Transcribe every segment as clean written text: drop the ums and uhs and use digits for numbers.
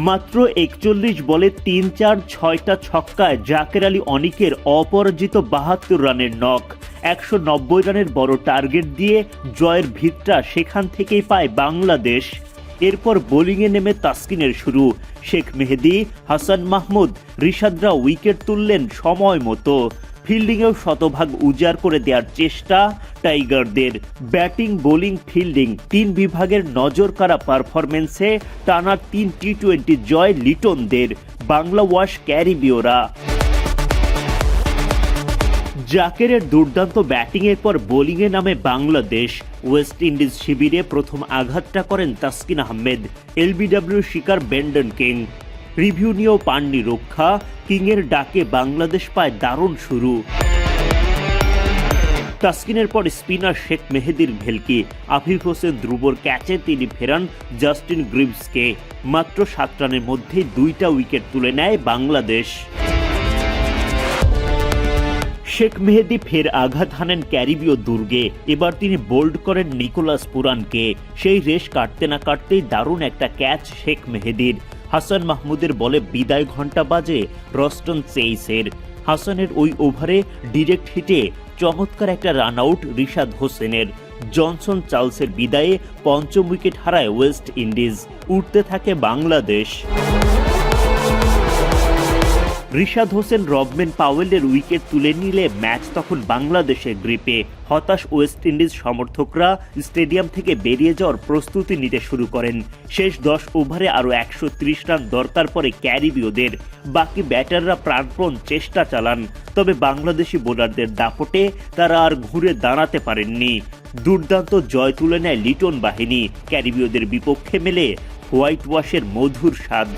মাত্র ৪১ বলে ৩-৪-৬টা ছক্কায় জাকের আলী অনিকের অপরাজিত ৭২ রানের নক। ১৯০ রানের বড় টার্গেট দিয়ে জয়ের ভিতটা সেখান থেকেই পায় বাংলাদেশ। এরপর বোলিংয়ে নেমে তাসকিনের শুরু। শেখ মেহেদী, হাসান মাহমুদ, রিশাদরা উইকেট তুললেন সময় মতো। ফিল্ডিংয়েও শতভাগ উজাড় করে দেওয়ার চেষ্টা টাইগারদের। ব্যাটিং, বোলিং, ফিল্ডিং ৩ বিভাগের নজরকাড়া পারফরমেন্সে টানা ৩ টি-২০ জয় লিটনদের। বাংলা ওয়াশ ক্যারিবীয়রা। জাকেরের দুর্দান্ত ব্যাটিংয়ের পর বোলিংয়ে নামে বাংলাদেশ। ওয়েস্ট ইন্ডিজ শিবিরে প্রথম আঘাতটা করেন তাসকিন আহমেদ। এলবিডব্লিউর শিকার ব্রেন্ডন কিং। রিভিউ নিয়েও পাননি রক্ষা। কিংয়ের ডাকে বাংলাদেশ পায় দারুণ শুরু। তাসকিনের পর স্পিনার শেখ মেহেদীর ভেলকি। আফিফ হোসেন ধ্রুবর ক্যাচে তিনি ফেরান জাস্টিন গ্রিভসকে। মাত্র ৭ রানের মধ্যে ২টা উইকেট তুলে নেয় বাংলাদেশ। শেখ মেহেদী ফের আঘাত হানেন ক্যারিবীয় দুর্গে। এবার তিনি বোল্ড করেন নিকোলাস পুরানকে। সেই রেশ কাটতে না কাটতেই দারুণ একটা ক্যাচ শেখ মেহেদীর। হাসান মাহমুদের বলে বিদায় ঘণ্টা বাজে রস্টন চেইসের। হাসানের ওই ওভারে ডিরেক্ট হিটে চমৎকার একটা রান আউট রিশাদ হোসেনের। জনসন চার্লসের বিদায়ে পঞ্চম উইকেট হারায় ওয়েস্ট ইন্ডিজ। উঠতে থাকে বাংলাদেশ। রিশাদ হোসেন রবম্যান পাওয়েলের উইকেট তুলে নিলে ম্যাচ তখন বাংলাদেশের গ্রিপে। হতাশ ওয়েস্ট ইন্ডিজ সমর্থকরা স্টেডিয়াম থেকে বেরিয়ে যাওয়ার প্রস্তুতি নিতে শুরু করেন। শেষ ১০ ওভারে আরও ১৩০ রান দরকার পড়ে ক্যারিবীয়দের। বাকি ব্যাটাররা প্রাণপণ চেষ্টা চালান, তবে বাংলাদেশি বোলারদের দাপটে তারা আর ঘুরে দাঁড়াতে পারেননি। দুর্দান্ত জয় তুলে নেয় লিটন বাহিনী। ক্যারিবীয়দের বিপক্ষে মেলে হোয়াইট ওয়াশের মধুর স্বাদ।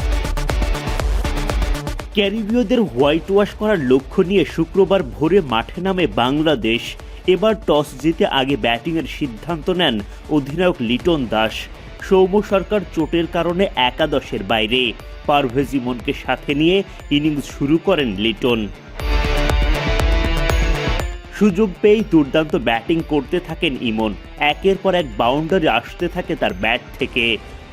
ক্যারিবীয়দের হোয়াইট ওয়াশ করার লক্ষ্য নিয়ে শুক্রবার ভোরে মাঠে নামে বাংলাদেশ। এবার টস জিতে আগে ব্যাটিংয়ের সিদ্ধান্ত নেন অধিনায়ক লিটন দাস। সৌম্য সরকার চোটের কারণে একাদশের বাইরে। পারভেজ ইমনকে সাথে নিয়ে ইনিংস শুরু করেন লিটন। সুযোগ পেয়েই দুর্দান্ত ব্যাটিং করতে থাকেন ইমন। একের পর এক বাউন্ডারি আসতে থাকে তার ব্যাট থেকে।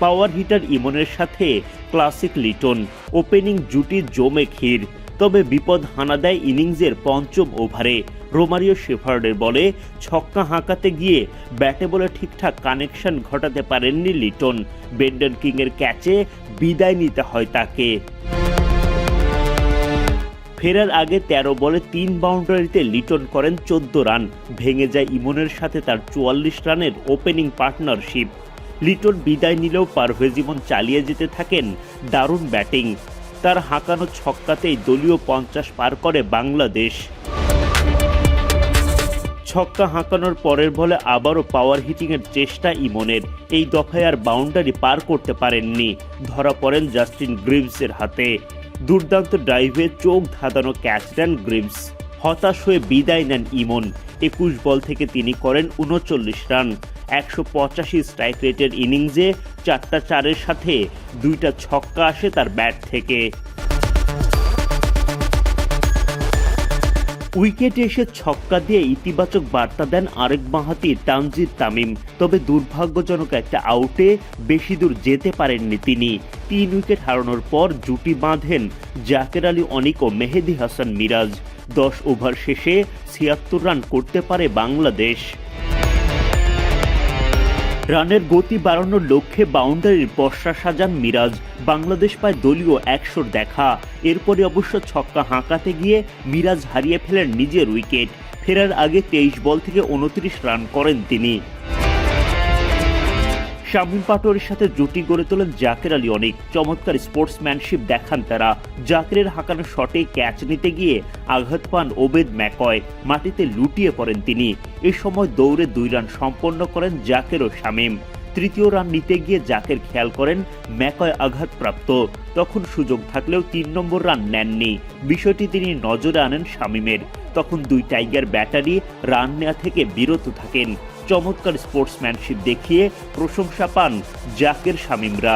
পাওয়ার হিটার ইমনের সাথে ক্লাসিক লিটন। ওপেনিং জুটি জমে ক্ষীর। তবে বিপদ হানা দেয় ইনিংসের পঞ্চম ওভারে। রোমারিও শেফার্ডের বলে ছক্কা হাঁকাতে গিয়ে ব্যাটে বলে ঠিকঠাক কানেকশন ঘটাতে পারেননি লিটন। ব্রেন্ডন কিংয়ের ক্যাচে বিদায় নিতে হয় তাকে। ফেরার আগে ১৩ বলে ৩ বাউন্ডারিতে লিটন করেন ১৪ রান। ভেঙে যায় ইমনের সাথে তার ৪৪ রানের ওপেনিং পার্টনারশিপ। লিটন বিদায় নিলেও পারভেজ ইমন চালিয়ে যেতে থাকেন দারুণ ব্যাটিং। তার হাঁকানো ছক্কাতেই দলীয় ৫০ পার করে বাংলাদেশ। ছক্কা হাঁকানোর পরের বলে আবারও পাওয়ার হিটিংয়ের চেষ্টা ইমনের। এই দফায় আর বাউন্ডারি পার করতে পারেননি। ধরা পড়েন জাস্টিন গ্রিভসের হাতে। দুর্দান্ত ড্রাইভে চোখ ধাঁধানো ক্যাচ দেন গ্রিভস। হতাশ হয়ে বিদায় নেন ইমন। ২১ বল থেকে তিনি করেন ৩৯ রান। ১৮৫ স্ট্রাইক রেটের ইনিংসে ৪টা ৪-এর সাথে ২টা ছক্কা আসে তার ব্যাট থেকে। উইকেটে এসে ছক্কা দিয়ে ইতিবাচক বার্তা দেন আরেক বাঁহাতি তানজিদ তামিম। তবে দুর্ভাগ্যজনক একটা আউটে বেশি দূর যেতে পারেননি তিনি। ৩ উইকেট হারানোর পর জুটি বাঁধেন জাকের আলী অনিক ও মেহেদী হাসান মিরাজ। ১০ ওভার শেষে ৭৬ রান করতে পারে বাংলাদেশ। রানের গতি বাড়ানোর লক্ষ্যে বাউন্ডারির পসরা সাজান মিরাজ। বাংলাদেশ পায় দলীয় ১০০ দেখা। এরপরে অবশ্য ছক্কা হাঁকাতে গিয়ে মিরাজ হারিয়ে ফেলেন নিজের উইকেট। ফেরার আগে ২৩ বল থেকে ২৯ রান করেন তিনি। শামীম পাটোয়ারির সাথে জুটি গড়ে তোলেন জাকের আলী অনিক। চমৎকার স্পোর্টসম্যানশিপ দেখান তারা। জাকেরের হাঁকানো শটে ক্যাচ নিতে গিয়ে আঘাত পান ওবেদ ম্যাকয়। মাটিতে লুটিয়ে পড়েন তিনি। এ সময় দৌড়ে ২ রান সম্পন্ন করেন জাকের ও শামীম। তৃতীয় রান নিতে গিয়ে জাকের খেয়াল করেন ম্যাকয় আঘাতপ্রাপ্ত। তখন সুযোগ থাকলেও ৩ নম্বর রান নেননি। বিষয়টি তিনি নজরে আনেন শামীমের। তখন ২ টাইগার ব্যাটারি রান নেওয়া থেকে বিরত থাকেন। চমৎকার স্পোর্টসম্যানশিপ দেখিয়ে প্রশংসা পান জাকের শামীমরা।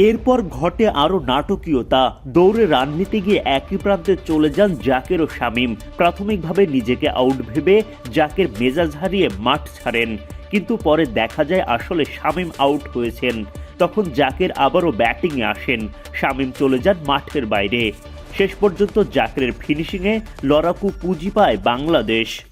এরপর ঘটে আরও নাটকীয়তা। দৌড়ে রান নিতে গিয়ে একই প্রান্তে চলে যান জাকের ও শামীম। প্রাথমিকভাবে নিজেকে আউট ভেবে জাকের মেজাজ হারিয়ে মাঠ ছাড়েন, কিন্তু পরে দেখা যায় আসলে শামীম আউট হয়েছেন। তখন জাকের আবারও ব্যাটিংয়ে আসেন। শামীম চলে যান মাঠের বাইরে। শেষ পর্যন্ত জাকেরের ফিনিশিংয়ে লড়াকু পুঁজি পায় বাংলাদেশ।